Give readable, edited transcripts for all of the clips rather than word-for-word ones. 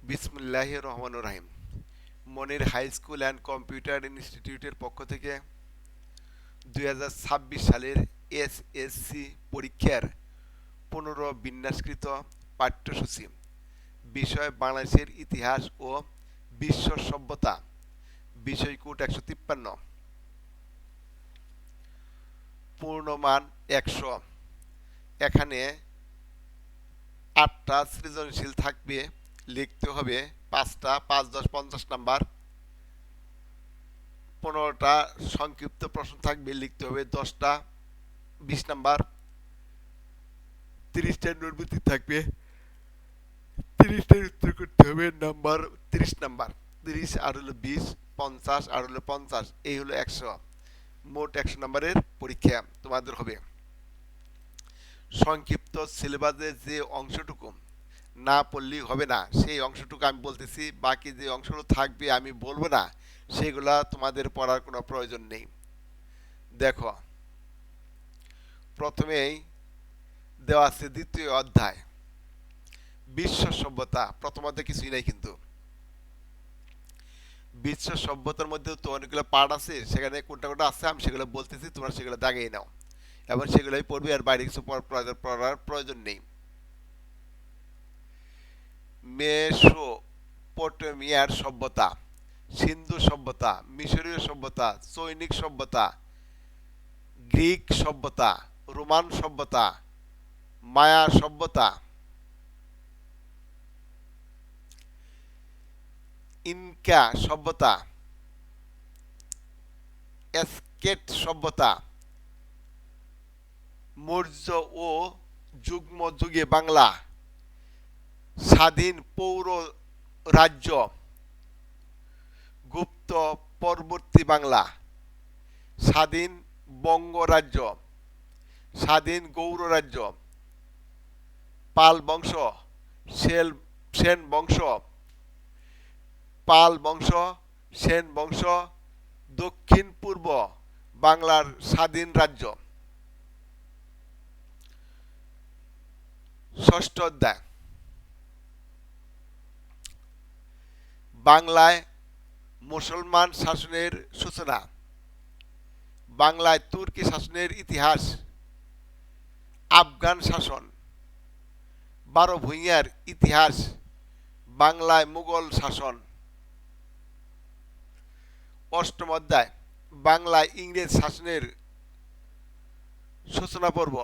বিসমিল্লাহির রহমানির রহিম। মনির high school and computer ইনস্টিটিউটের পক্ষ থেকে 2026 সালের এসএসসি পরীক্ষার পুনর্বিন্যাসকৃত পাঠ্যসূচি, বিষয় বাংলাদেশের ইতিহাস ও বিশ্ব সভ্যতা, বিষয় কোড 153, পূর্ণমান 100। এখানে 8টা সৃজনশীল থাকবে, লিখতে হবে 5টা, 5 10 50 নাম্বার। 15টা সংক্ষিপ্ত প্রশ্ন থাকবে, লিখতে হবে 10টা 20 নাম্বার। 30টা নোটবুক থাকবে, 30টার উত্তর করতে হবে নাম্বার 30 নাম্বার। 30 আর হলো 20, 50 আর হলো 50, এই হলো 100। মোট 100 নাম্বারের পরীক্ষা তোমাদের হবে। সংক্ষিপ্ত সিলেবাসে যে অংশটুকু না পড়লেই হবে না, সেই অংশটুকু আমি বলতেছি। বাকি যে অংশগুলো থাকবে আমি বলবো না, সেগুলা তোমাদের পড়ার কোনো প্রয়োজন নেই। দেখো, প্রথমেই দেওয়া আছে দ্বিতীয় অধ্যায় বিশ্ব সভ্যতা। প্রথম অধ্যায় কিছুই নাই, কিন্তু বিশ্ব সভ্যতার মধ্যেও তো অনেকগুলো পার্ট আছে, সেখানে কোনটা কোনটা আছে আমি সেগুলো বলতেছি, তোমরা সেগুলো দাগিয়ে নাও এবং সেগুলোই পড়বে, আর বাইরে কিছু পড়ার প্রয়োজন নেই। মেসোপটেমিয়ার সভ্যতা, সিন্ধু সভ্যতা, মিশরীয় সভ্যতা, চৈনিক সভ্যতা, গ্রিক সভ্যতা, রোমান সভ্যতা, মায়া সভ্যতা, ইনকা সভ্যতা, এসকেট সভ্যতা, মৌর্য ও যুগ্ম যুগে বাংলা, স্বাধীন পৌর রাজ্য, গুপ্ত পরবর্তী বাংলা, স্বাধীন বঙ্গ রাজ্য, স্বাধীন গৌর রাজ্য, পাল বংশ, সেন বংশ, পাল বংশ, সেন বংশ, দক্ষিণ পূর্ব বাংলার স্বাধীন রাজ্য। ষষ্ঠ অধ্যায় বাংলায় মুসলমান শাসনের সূচনা, বাংলায় তুর্কি শাসনের ইতিহাস, আফগান শাসন, 12 ভূঁইয়ার ইতিহাস, বাংলায় মুঘল শাসন। অষ্টম অধ্যায় বাংলায় ইংরেজ শাসনের সূচনা পর্ব,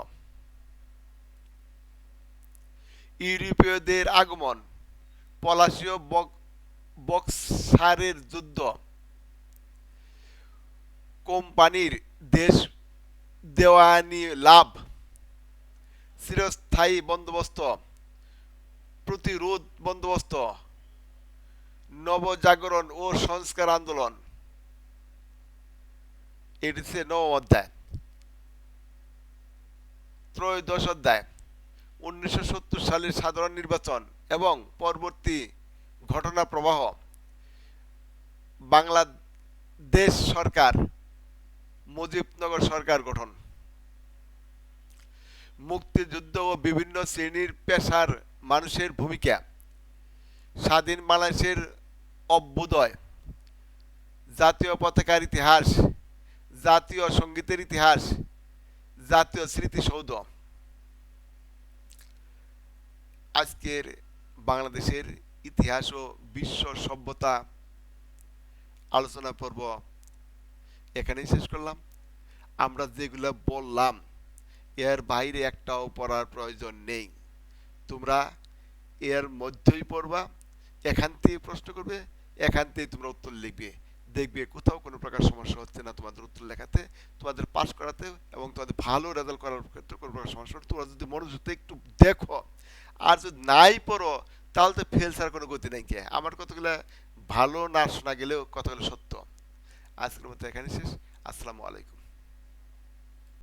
ইউরোপীয়দের আগমন, পলাশীয় বক্সারের যুদ্ধ, কোম্পানির দেশ দেওয়ানি লাভ, চিরস্থায়ী বন্দোবস্ত, প্রতিরোধ বন্দোবস্ত, নবজাগরণ ও সংস্কার আন্দোলন। এটি হচ্ছে নবম অধ্যায়। ত্রয়োদশ অধ্যায় 1970 সালের সাধারণ নির্বাচন এবং পরবর্তী ঘটনা প্রবাহ, বাংলাদেশ সরকার, মুজিবনগর সরকার গঠন, মুক্তিযুদ্ধ ও বিভিন্ন শ্রেণীর পেশার মানুষের ভূমিকা, স্বাধীন বাংলাদেশের অভ্যুদয়, জাতীয় পতাকার ইতিহাস, জাতীয় সঙ্গীতের ইতিহাস, জাতীয় স্মৃতিসৌধ। আজকের বাংলাদেশের ইতিহাস ও বিশ্ব সভ্যতা আলোচনা পর্ব এখানেই শেষ করলাম। আমরা যেগুলো বললাম এর বাইরে একটাও পড়ার প্রয়োজন নেই। তোমরা এর মধ্যেই পড়বা, এখান থেকে প্রশ্ন করবে, এখান থেকে তোমরা উত্তর লিখবে। দেখবে কোথাও কোনো প্রকার সমস্যা হচ্ছে না তোমাদের উত্তর লেখাতে, তোমাদের পাস করাতে এবং তোমাদের ভালো রেজাল্ট করার ক্ষেত্রে কোনো প্রকার সমস্যা হচ্ছে। তোমরা যদি মনোযোগ দিয়ে একটু দেখো, আর যদি নাই পড়ো তাহলে তো ফেল ছাড়া কোনো গতি নাই। কে আমার কতগুলো ভালো না শোনা গেলেও কতগুলো সত্য। আজকের মতো এখানে শেষ। আসসালামু আলাইকুম।